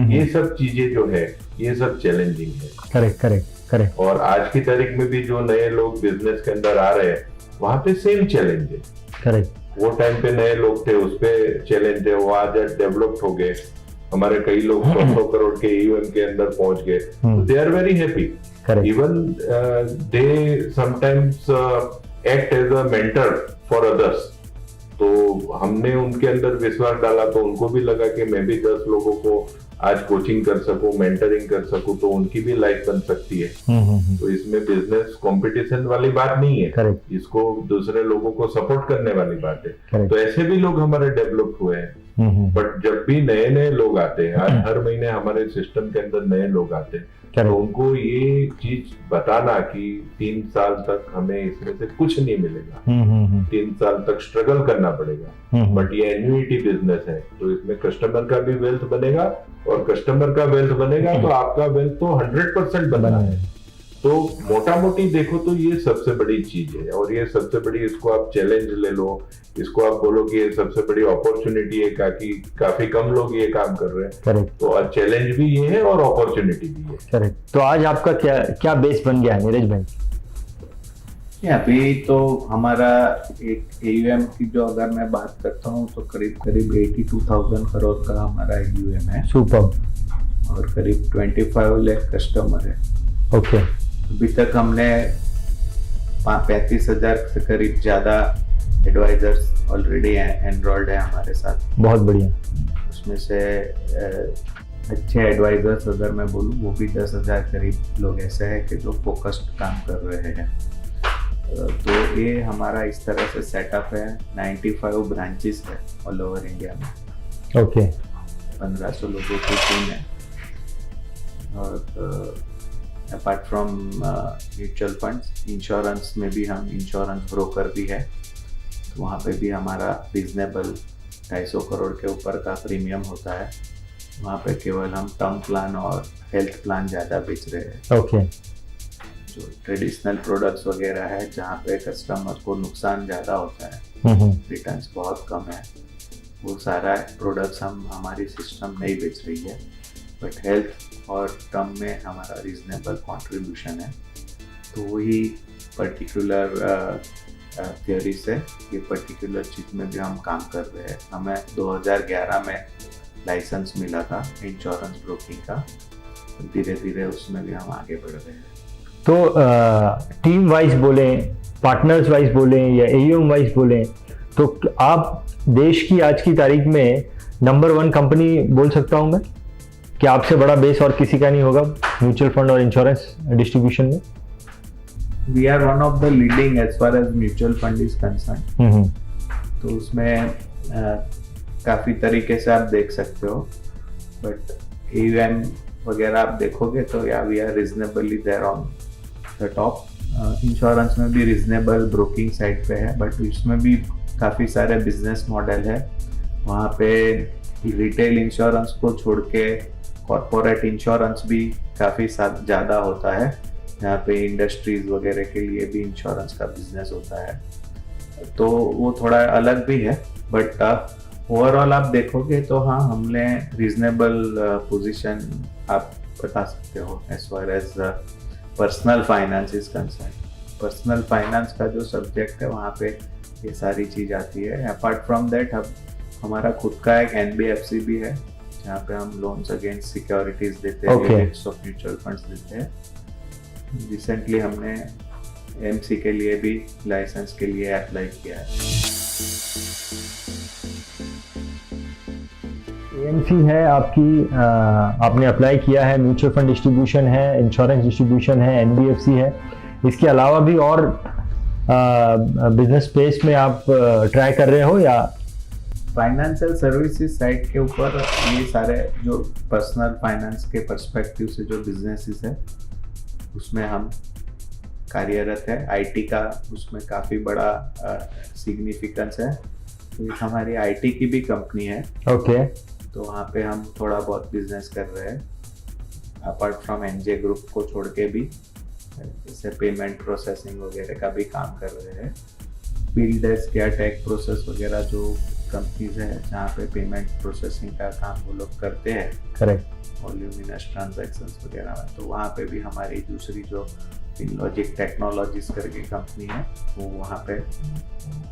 ये सब चीजें जो है ये सब चैलेंजिंग है। Correct, correct, correct. और आज की तारीख में भी जो नए लोग बिजनेस के अंदर आ रहे हैं, वहां पे सेम चैलेंज है। करेक्ट। वो टाइम पे नए लोग थे, उस पे चैलेंज है, वो आज डेवलप्ड हो गए। हमारे कई लोग 100 करोड़ के ईयूएम के अंदर पहुंच गए। They are very happy. Even they sometimes act as a mentor for others. तो हमने उनके अंदर विश्वास डाला तो उनको भी लगा कि मैं भी 10 लोगों को आज कोचिंग कर सकूं, मेंटरिंग कर सकूं, तो उनकी भी लाइफ बन सकती है। तो इसमें बिजनेस कंपटीशन वाली बात नहीं है। Correct. इसको दूसरे लोगों को सपोर्ट करने वाली बात है। Correct. तो ऐसे भी लोग हमारे डेवलप हुए हैं। बट जब भी नए नए लोग आते हैं, आज हर महीने हमारे सिस्टम के अंदर नए लोग आते हैं, तो उनको ये चीज बताना कि 3 साल तक हमें इसमें से कुछ नहीं मिलेगा, 3 साल तक स्ट्रगल करना पड़ेगा। बट ये एन्युइटी बिजनेस है, तो इसमें कस्टमर का भी वेल्थ बनेगा और कस्टमर का वेल्थ बनेगा तो आपका वेल्थ तो 100% बनना है। तो मोटा मोटी देखो तो ये सबसे बड़ी चीज है। और ये सबसे बड़ी, इसको आप चैलेंज ले लो, इसको आप बोलो कि ये सबसे बड़ी अपॉर्चुनिटी है, काफी कम लोग ये काम कर रहे हैं। करेक्ट। तो चैलेंज भी ये है और अपॉर्चुनिटी भी है। करेक्ट। तो आज आपका क्या बेस बन गया है नीरज भाई? अभी तो हमारा एक AUM की जो अगर मैं बात करता हूँ तो करीब 82,000 करोड़ का हमारा AUM है। सुपर। और करीब 25 लाख कस्टमर है। ओके। अभी तक हमने 35,000 से करीब ज्यादा एडवाइजर्स ऑलरेडी एनरोल्ड है हमारे साथ। बहुत बढ़िया। उसमें से अच्छे एडवाइजर्स अगर मैं बोलूँ वो भी 10,000 करीब लोग ऐसे हैं कि जो फोकस्ड काम कर रहे हैं। तो ये हमारा इस तरह से सेटअप है। 95 ब्रांचेस है ऑल ओवर इंडिया में। ओके। 1500 लोगों की टीम है। और apart from mutual funds, insurance में भी हम इंश्योरेंस ब्रोकर भी है। तो वहाँ पे भी हमारा रीजनेबल 250 करोड़ के ऊपर का प्रीमियम होता है। वहाँ पे केवल हम टर्म प्लान और हेल्थ प्लान ज़्यादा बेच रहे हैं। ओके। जो ट्रेडिशनल प्रोडक्ट्स वगैरह है जहाँ पे कस्टमर को नुकसान ज़्यादा होता है, रिटर्न्स बहुत कम है, वो सारा प्रोडक्ट्स हम हमारी सिस्टम नहीं बेच रही है। बट हेल्थ और टर्म में हमारा रीजनेबल कंट्रीब्यूशन है। तो वही पर्टिकुलर थियोरी से ये पर्टिकुलर चीज़ में भी हम काम कर रहे हैं। हमें 2011 में लाइसेंस मिला था इंश्योरेंस ब्रोकिंग का। धीरे धीरे उसमें भी हम आगे बढ़ रहे हैं। तो टीम वाइज बोलें, पार्टनर्स वाइज बोलें या AUM वाइज बोलें, तो आप देश की आज की तारीख में नंबर 1 कंपनी बोल सकता हूँ मैं कि आपसे बड़ा बेस और किसी का नहीं होगा म्यूचुअल फंड और इंश्योरेंस डिस्ट्रीब्यूशन में? We are one of the leading as far as mutual fund is concern. तो उसमें काफ़ी तरीके से आप देख सकते हो। बट AUM वगैरह आप देखोगे तो या we are reasonably there on the top. Insurance में भी रिजनेबल ब्रोकिंग साइड पे है, बट इसमें भी काफ़ी सारे बिजनेस मॉडल है। वहाँ पे रिटेल इंश्योरेंस को छोड़ के कॉर्पोरेट इंश्योरेंस भी काफ़ी ज़्यादा होता है, जहाँ पे इंडस्ट्रीज वगैरह के लिए भी इंश्योरेंस का बिजनेस होता है। तो वो थोड़ा अलग भी है। बट ओवरऑल आप देखोगे तो हाँ, हमने रीजनेबल पोजीशन आप बता सकते हो as far as personal finance is concern. Personal finance का जो सब्जेक्ट है वहाँ पे ये सारी चीज़ आती है। अपार्ट फ्रॉम दैट अब हमारा खुद का एक NBFC भी है जहाँ पे हम लोन्स अगेंस्ट सिक्योरिटीज देते हैं, यूनिट्स ऑफ म्यूचुअल फंड्स देते हैं। रिसेंटली हमने AMC के लिए भी लाइसेंस के लिए अप्लाई किया है। AMC है आपकी, आपने अप्लाई किया है, म्यूचुअल फंड डिस्ट्रीब्यूशन है, इंश्योरेंस डिस्ट्रीब्यूशन है, NBFC है, इसके अलावा भी और बिजनेस स्पेस में आप ट्राई कर रहे हो या? फाइनेंशियल सर्विसेज साइड के ऊपर ये सारे जो पर्सनल फाइनेंस के पर्सपेक्टिव से जो बिजनेसेस है उसमें हम कार्यरत है। IT का उसमें काफ़ी बड़ा सिग्निफिकेंस है। तो एक हमारी IT की भी कंपनी है, ओके। तो वहाँ पे हम थोड़ा बहुत बिजनेस कर रहे हैं अपार्ट फ्रॉम NJ ग्रुप को छोड़ के भी, जैसे पेमेंट प्रोसेसिंग वगैरह का भी काम कर रहे हैं। बिल डेस्क या टैग प्रोसेस वगैरह जो कंपनीज हैं जहाँ पे पेमेंट प्रोसेसिंग का काम वो लोग करते हैं, करेक्ट, वॉल्यूमिनस ट्रांजैक्शंस वगैरह में, तो वहाँ पे भी हमारी दूसरी जो फिनलॉजिक टेक्नोलॉजीज करके कंपनी है वो वहाँ पे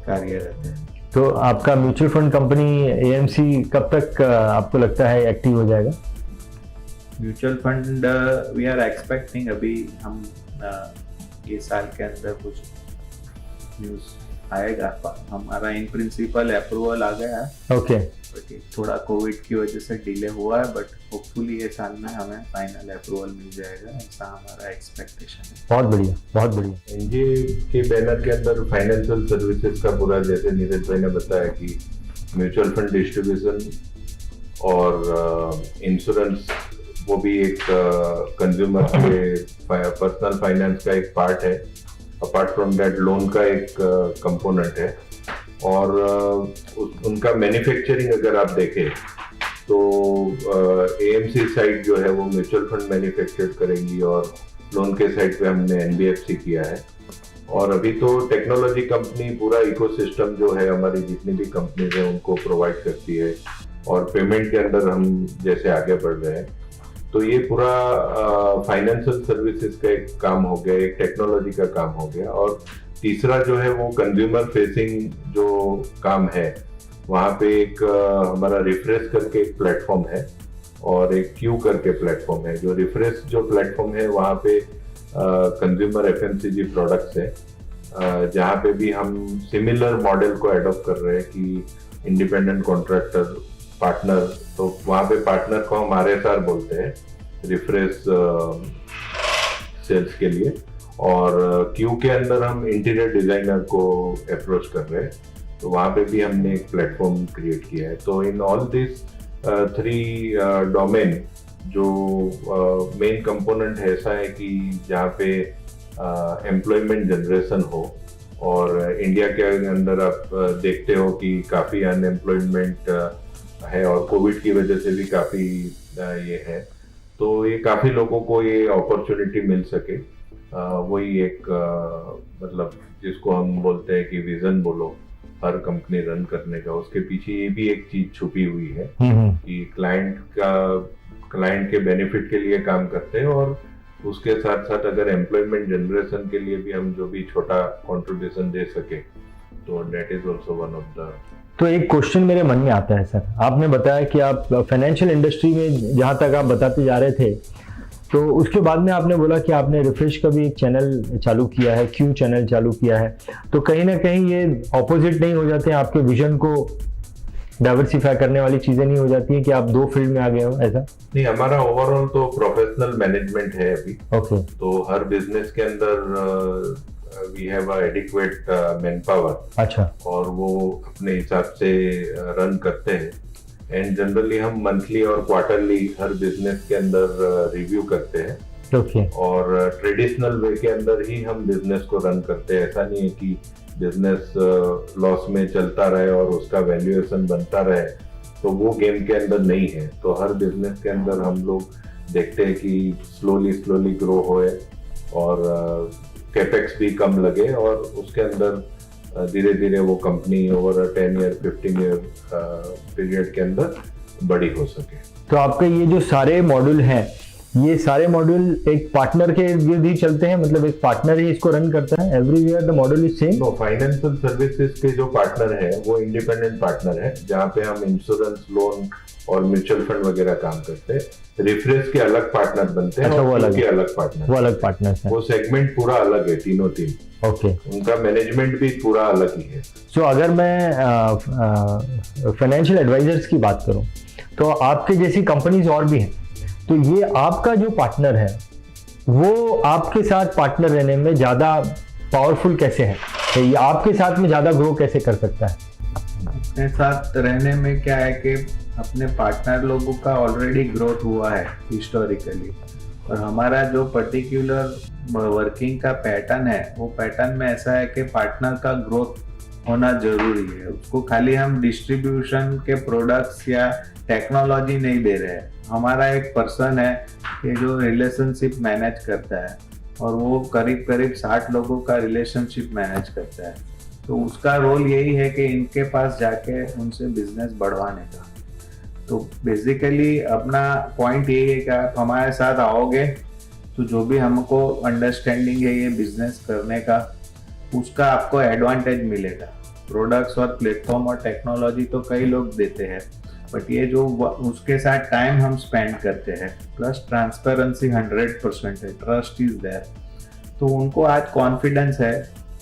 कार्यरत है। तो आपका म्यूचुअल फंड कंपनी AMC कब तक आपको लगता है एक्टिव हो जाएगा? Mutual fund we are expecting अभी हम ये साल के अंदर कुछ न्यूज़ आएगा। हमारा इन प्रिंसिपल अप्रूवल आ गया है, ओके, बट थोड़ा कोविड की वजह से डिले हुआ है, बट होपफुली ये साल में हमें फाइनल अप्रूवल मिल जाएगा, ऐसा हमारा एक्सपेक्टेशन है। बहुत बढ़िया, बहुत बढ़िया। NJ के बैनर के अंदर फाइनेंशियल सर्विसेज का पूरा, जैसे नीरज भाई ने बताया कि म्यूचुअल फंड डिस्ट्रीब्यूशन और इंश्योरेंस, वो भी एक कंज्यूमर के पर्सनल फाइनेंस का एक पार्ट है। अपार्ट फ्रॉम दैट लोन का एक कंपोनेंट है। और उनका मैन्युफैक्चरिंग अगर आप देखें तो AMC साइड जो है वो म्यूचुअल फंड मैन्युफैक्चर करेंगी और लोन के साइड पे हमने NBFC किया है। और अभी तो टेक्नोलॉजी कंपनी पूरा इकोसिस्टम जो है हमारी जितनी भी कंपनीज है उनको प्रोवाइड करती है, और पेमेंट के अंदर हम जैसे आगे बढ़ रहे हैं, तो ये पूरा फाइनेंशियल सर्विसेज का एक काम हो गया, एक टेक्नोलॉजी का काम हो गया। और तीसरा जो है वो कंज्यूमर फेसिंग जो काम है, वहाँ पे एक हमारा रिफ्रेश करके एक प्लेटफॉर्म है और एक क्यू करके प्लेटफॉर्म है। जो रिफ्रेश जो प्लेटफॉर्म है वहाँ पे कंज्यूमर FMCG प्रोडक्ट्स है, जहाँ पे भी हम सिमिलर मॉडल को एडॉप्ट कर रहे हैं कि इंडिपेंडेंट कॉन्ट्रैक्टर पार्टनर, तो वहाँ पे पार्टनर को हम RSR बोलते हैं रिफ्रेश सेल्स के लिए। और क्यू के अंदर हम इंटीरियर डिजाइनर को अप्रोच कर रहे हैं, तो वहाँ पे भी हमने एक प्लेटफॉर्म क्रिएट किया है। तो इन ऑल दिस 3 डोमेन जो मेन कंपोनेंट है ऐसा है कि जहाँ पे एम्प्लॉयमेंट जनरेशन हो, और इंडिया के अंदर आप देखते हो कि काफ़ी अनएम्प्लॉयमेंट है और कोविड की वजह से भी काफ़ी ये है, तो ये काफ़ी लोगों को ये अपॉर्चुनिटी मिल सके, वही एक मतलब जिसको हम बोलते हैं कि विजन बोलो हर कंपनी रन करने का, उसके पीछे ये भी एक चीज छुपी हुई है कि क्लाइंट के बेनिफिट के लिए काम करते हैं, और उसके साथ साथ अगर एम्प्लॉयमेंट जनरेशन के लिए भी हम जो भी छोटा कंट्रीब्यूशन दे सके, तो that is also one of the. तो एक क्वेश्चन मेरे मन में आता है सर, आपने बताया कि आप फाइनेंशियल इंडस्ट्री में जहाँ तक आप बताते जा रहे थे, तो उसके बाद में आपने बोला कि आपने रिफ्रेश का भी एक चैनल चालू किया है, क्यू चैनल चालू किया है, तो कहीं ना कहीं ये ऑपोजिट नहीं हो जाते हैं, आपके विजन को डाइवर्सिफाई करने वाली चीजें नहीं हो जाती हैं कि आप 2 फील्ड में आ गए हो? ऐसा नहीं, हमारा ओवरऑल तो प्रोफेशनल मैनेजमेंट है अभी। ओके। तो हर बिजनेस के अंदर we have a adequate man power. अच्छा। और वो अपने हिसाब से रन करते हैं, एंड जनरली हम मंथली और क्वार्टरली हर बिजनेस के अंदर रिव्यू करते हैं। ओके। और ट्रेडिशनल वे के अंदर ही हम बिजनेस को रन करते हैं। ऐसा नहीं है कि बिजनेस लॉस में चलता रहे और उसका वैल्यूएशन बनता रहे, तो वो गेम के अंदर नहीं है। तो हर बिजनेस के अंदर हम लोग देखते हैं कि स्लोली ग्रो होए और कैपेक्स भी कम लगे, और उसके अंदर धीरे धीरे वो company over 10 year 15 year period के अंदर बड़ी हो सके। तो आपके ये जो सारे मॉड्यूल हैं, ये सारे मॉड्यूल एक पार्टनर के इर्द ही चलते हैं, मतलब एक पार्टनर ही इसको रन करता है? Everywhere the module is same? No, financial services के जो पार्टनर है वो इंडिपेंडेंट पार्टनर है, जहाँ पे हम इंश्योरेंस, लोन और म्यूचुअल फंड वगैरह काम करते हैं। रिफ्रेश के अलग पार्टनर बनते हैं। अच्छा, वो अलग पार्टनर, वो अलग पार्टनर है। वो सेगमेंट पूरा अलग है, तीनों। ओके, उनका मैनेजमेंट भी पूरा अलग ही है। सो अगर मैं फाइनेंशियल एडवाइजर्स की बात करूं, तो आपके जैसी कंपनीज और भी हैं, तो ये आपका जो पार्टनर है वो आपके साथ पार्टनर रहने में ज़्यादा पावरफुल कैसे है? ये आपके साथ में ज़्यादा ग्रो कैसे कर सकता है? अपने साथ रहने में क्या है कि अपने पार्टनर लोगों का ऑलरेडी ग्रोथ हुआ है हिस्टोरिकली, और हमारा जो पर्टिकुलर वर्किंग का पैटर्न है वो पैटर्न में ऐसा है कि पार्टनर का ग्रोथ होना जरूरी है। उसको खाली हम डिस्ट्रीब्यूशन के प्रोडक्ट्स या टेक्नोलॉजी नहीं दे रहे हैं। हमारा एक पर्सन है कि जो रिलेशनशिप मैनेज करता है, और वो करीब करीब 60 लोगों का रिलेशनशिप मैनेज करता है। तो उसका रोल यही है कि इनके पास जाके उनसे बिजनेस बढ़वाने का। तो बेसिकली अपना पॉइंट यही है कि आप हमारे साथ आओगे तो जो भी हमको अंडरस्टैंडिंग है ये बिजनेस करने का, उसका आपको एडवांटेज मिलेगा। प्रोडक्ट्स और प्लेटफॉर्म और टेक्नोलॉजी तो कई लोग देते हैं, बट ये जो उसके साथ टाइम हम स्पेंड करते हैं, प्लस ट्रांसपेरेंसी 100% है, ट्रस्ट इज देयर। तो उनको आज कॉन्फिडेंस है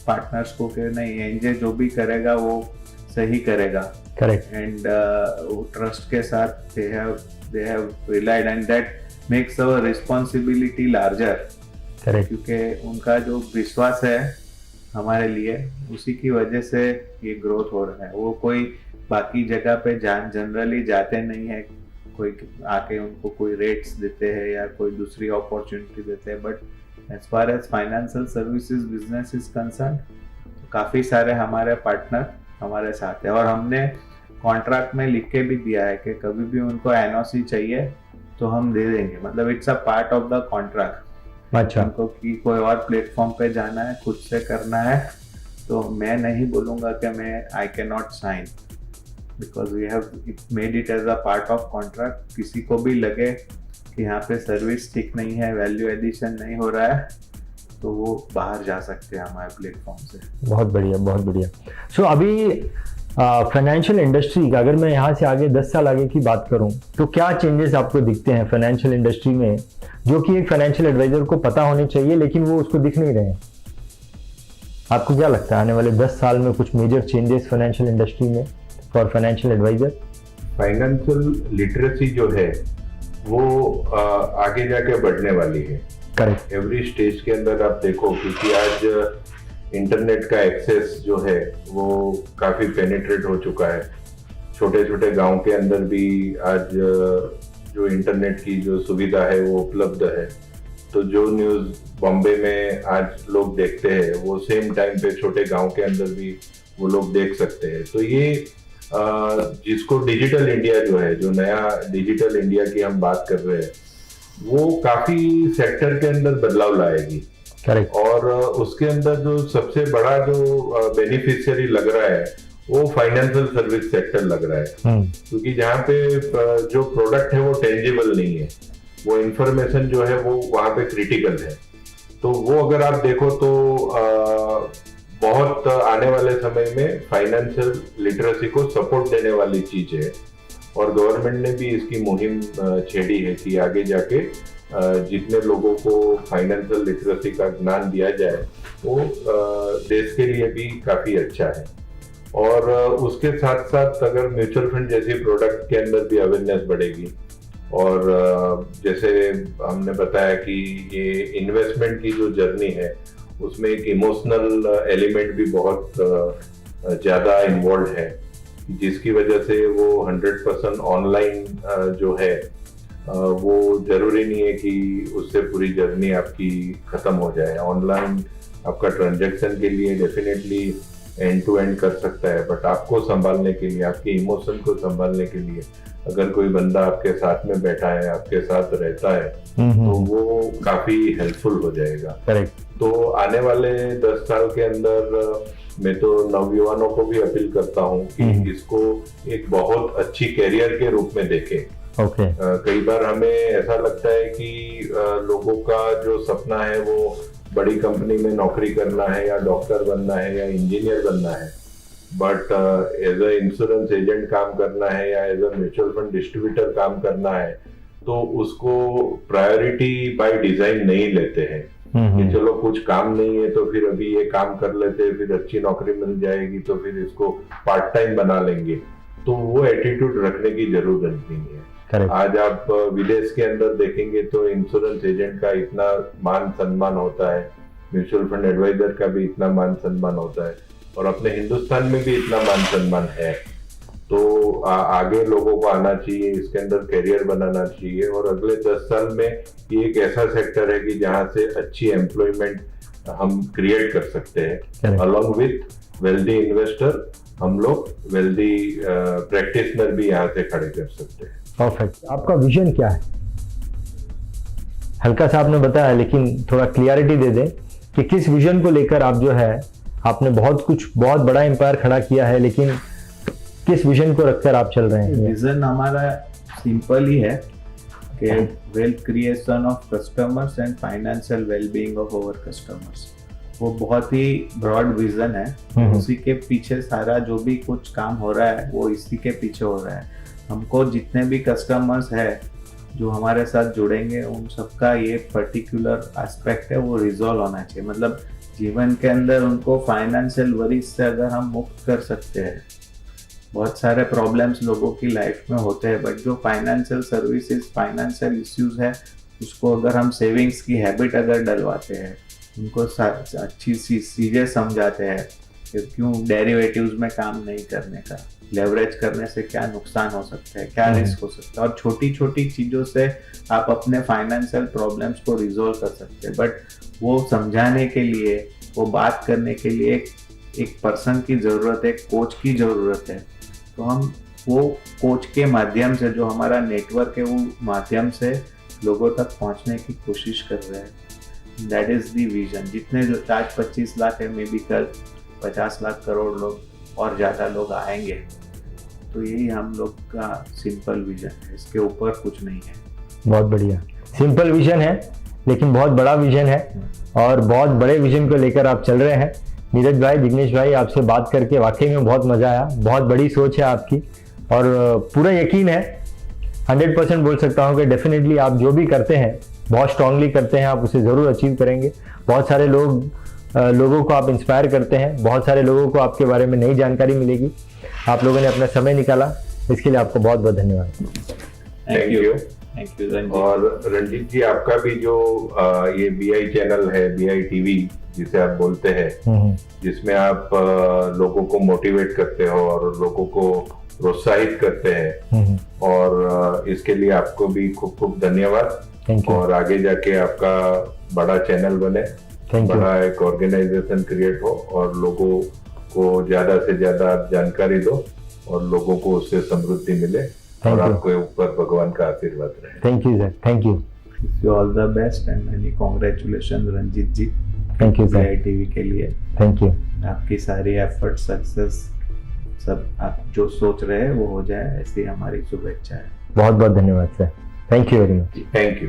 पार्टनर्स को कि नहीं, एनजे जो भी करेगा वो सही करेगा। करेक्ट। एंड ट्रस्ट के साथ they have relied, and that makes our responsibility larger. Correct. क्योंकि उनका जो विश्वास है हमारे लिए, उसी की वजह से ये ग्रोथ हो रहा है। वो कोई बाकी जगह पे जनरली जाते नहीं है, कोई आके उनको कोई रेट्स देते हैं या कोई दूसरी अपॉर्चुनिटी देते हैं, but as far as financial services business is concern, काफ़ी सारे हमारे पार्टनर हमारे साथ है। और हमने कॉन्ट्रैक्ट में लिख के भी दिया है कि कभी भी उनको एनओसी चाहिए तो हम दे देंगे, मतलब it's a part of the contract. अच्छा। उनको कि कोई और प्लेटफॉर्म पे जाना है, खुद से करना है, तो मैं नहीं बोलूँगा कि मैं I can not sign, because we have made it as a part of contract. किसी को भी लगे कि यहाँ पे सर्विस ठीक नहीं है, वैल्यू एडिशन नहीं हो रहा है, तो वो बाहर जा सकते हैं हमारे प्लेटफॉर्म से। बहुत बढ़िया, बहुत बढ़िया। सो अभी फाइनेंशियल इंडस्ट्री, अगर मैं यहाँ से आगे 10 साल आगे की बात करूँ, तो क्या चेंजेस आपको दिखते हैं फाइनेंशियल इंडस्ट्री में, जो कि एक फाइनेंशियल एडवाइजर को पता होने चाहिए लेकिन वो उसको दिख नहीं रहे हैं? आपको क्या लगता है आने वाले 10 साल में कुछ मेजर चेंजेस फाइनेंशियल इंडस्ट्री में for financial advisor? Financial literacy जो है वो आगे जाके बढ़ने वाली है। करेक्ट। एवरी स्टेज के अंदर आप देखो, क्योंकि आज इंटरनेट का एक्सेस जो है वो काफी पेनिट्रेट हो चुका है। छोटे छोटे गांव के अंदर भी आज जो इंटरनेट की जो सुविधा है वो उपलब्ध है। तो जो न्यूज़ बॉम्बे में आज लोग देखते हैं वो सेम टाइम पे छोटे गांव के अंदर भी वो लोग देख सकते हैं। तो ये जिसको डिजिटल इंडिया जो है, जो नया डिजिटल इंडिया की हम बात कर रहे हैं, वो काफी सेक्टर के अंदर बदलाव लाएगी। करेक्ट। और उसके अंदर जो सबसे बड़ा जो बेनिफिशियरी लग रहा है वो फाइनेंशियल सर्विस सेक्टर लग रहा है, क्योंकि जहाँ पे जो प्रोडक्ट है वो टेंजिबल नहीं है, वो इंफॉर्मेशन जो है वो वहाँ पे क्रिटिकल है। तो वो अगर आप देखो तो बहुत आने वाले समय में फाइनेंशियल लिटरेसी को सपोर्ट देने वाली चीज है। और गवर्नमेंट ने भी इसकी मुहिम छेड़ी है कि आगे जाके जितने लोगों को फाइनेंशियल लिटरेसी का ज्ञान दिया जाए वो देश के लिए भी काफी अच्छा है। और उसके साथ साथ अगर म्यूचुअल फंड जैसी प्रोडक्ट के अंदर भी अवेयरनेस बढ़ेगी, और जैसे हमने बताया कि ये इन्वेस्टमेंट की जो जर्नी है उसमें एक इमोशनल एलिमेंट भी बहुत ज़्यादा इन्वॉल्व है, जिसकी वजह से वो 100% ऑनलाइन जो है वो जरूरी नहीं है कि उससे पूरी जर्नी आपकी खत्म हो जाए। ऑनलाइन आपका ट्रांजैक्शन के लिए डेफिनेटली एंड टू एंड कर सकता है, बट आपको संभालने के लिए, आपके इमोशन को संभालने के लिए अगर कोई बंदा आपके साथ में बैठा है, आपके साथ रहता है, तो वो काफी हेल्पफुल हो जाएगा। करेक्ट। तो आने वाले 10 साल के अंदर मैं तो नवयुवानों को भी अपील करता हूँ कि इसको एक बहुत अच्छी कैरियर के रूप में देखें। ओके। कई बार हमें ऐसा लगता है कि लोगों का जो सपना है वो बड़ी कंपनी में नौकरी करना है या डॉक्टर बनना है या इंजीनियर बनना है, but as a insurance agent काम करना है या as a mutual fund distributor काम करना है, तो उसको प्रायोरिटी बाय डिजाइन नहीं लेते हैं कि चलो कुछ काम नहीं है तो फिर अभी ये काम कर लेते हैं, फिर अच्छी नौकरी मिल जाएगी तो फिर इसको पार्ट टाइम बना लेंगे। तो वो एटीट्यूड रखने की जरूरत नहीं है। आज आप विदेश के अंदर देखेंगे तो इंश्योरेंस एजेंट का इतना मान सम्मान होता है, म्यूचुअल फंड एडवाइजर का भी इतना मान सम्मान होता है, और अपने हिंदुस्तान में भी इतना मान सम्मान है। तो आगे लोगों को आना चाहिए, इसके अंदर करियर बनाना चाहिए, और अगले 10 साल में ये एक ऐसा सेक्टर है कि जहाँ से अच्छी एम्प्लॉयमेंट हम क्रिएट कर सकते हैं। अलॉन्ग विथ वेल्दी इन्वेस्टर हम लोग वेल्दी प्रैक्टिशनर भी यहाँ से खड़े कर सकते हैं। परफेक्ट। आपका विजन क्या है? हल्का सा आपने बताया, लेकिन थोड़ा क्लियरिटी दे दें कि किस विजन को लेकर आप जो है, आपने बहुत बड़ा एम्पायर खड़ा किया है, लेकिन किस विजन को रखकर आप चल रहे हैं? विजन हमारा सिंपल ही है कि wealth creation of customers and financial wellbeing of our customers. वो बहुत ही ब्रॉड विजन है। उसी के पीछे सारा जो भी कुछ काम हो रहा है वो इसी के पीछे हो रहा है। हमको जितने भी कस्टमर्स है जो हमारे साथ जुड़ेंगे उन सबका ये पर्टिकुलर एस्पेक्ट है वो रिजॉल्व होना चाहिए। मतलब जीवन के अंदर उनको फाइनेंशियल वरीज से अगर हम मुक्त कर सकते हैं, बहुत सारे प्रॉब्लम्स लोगों की लाइफ में होते हैं, बट जो फाइनेंशियल सर्विसेज, फाइनेंशियल इश्यूज है, उसको अगर हम सेविंग्स की हैबिट अगर डलवाते हैं, उनको अच्छी चीजें समझाते हैं कि क्यों डेरिवेटिव्स में काम नहीं करने का, लेवरेज करने से क्या नुकसान हो सकता है, क्या रिस्क हो सकता है, और छोटी छोटी चीजों से आप अपने फाइनेंशियल प्रॉब्लम्स को रिजोल्व कर सकते हैं। बट वो समझाने के लिए, वो बात करने के लिए एक पर्सन की जरूरत है, एक कोच की जरूरत है। तो हम वो कोच के माध्यम से, जो हमारा नेटवर्क है, वो माध्यम से लोगों तक पहुंचने की कोशिश कर रहे हैं। That is the vision. जितने आज 25 लाख है, मे बी कल 50 लाख करोड़ लोग और ज्यादा लोग आएंगे। तो यही हम लोग का सिंपल विजन है, इसके ऊपर कुछ नहीं है। बहुत बढ़िया। सिंपल विजन है लेकिन बहुत बड़ा विजन है, और बहुत बड़े विजन को लेकर आप चल रहे हैं। नीरज भाई, जिग्नेश भाई, आपसे बात करके वाकई में बहुत मजा आया। बहुत बड़ी सोच है आपकी, और पूरा यकीन है, 100% बोल सकता हूँ कि डेफिनेटली आप जो भी करते हैं बहुत स्ट्रांगली करते हैं, आप उसे ज़रूर अचीव करेंगे। बहुत सारे लोगों को आप इंस्पायर करते हैं, बहुत सारे लोगों को आपके बारे में नई जानकारी मिलेगी। आप लोगों ने अपना समय निकाला, इसके लिए आपको बहुत बहुत धन्यवाद। Thank you Ranjit. और रंजीत जी, आपका भी जो ये BI चैनल है, BI TV जिसे आप बोलते हैं, जिसमें आप लोगों को मोटिवेट करते हो और लोगों को प्रोत्साहित करते हैं, और इसके लिए आपको भी खूब खूब धन्यवाद। और आगे जाके आपका बड़ा चैनल बने, बड़ा एक ऑर्गेनाइजेशन क्रिएट हो, और लोगों को ज्यादा से ज्यादा जानकारी दो, और लोगों को उससे समृद्धि मिले, और आपके ऊपर भगवान का आशीर्वाद रहे। Thank you sir, thank you. You all the best and many congratulation Ranjit ji. Thank you sir, BI TV के लिए। Thank you. आपकी सारी एफर्ट, सक्सेस, सब आप जो सोच रहे हैं वो हो जाए, ऐसी हमारी शुभेच्छा है। बहुत बहुत धन्यवाद sir. Thank you very much. Thank you.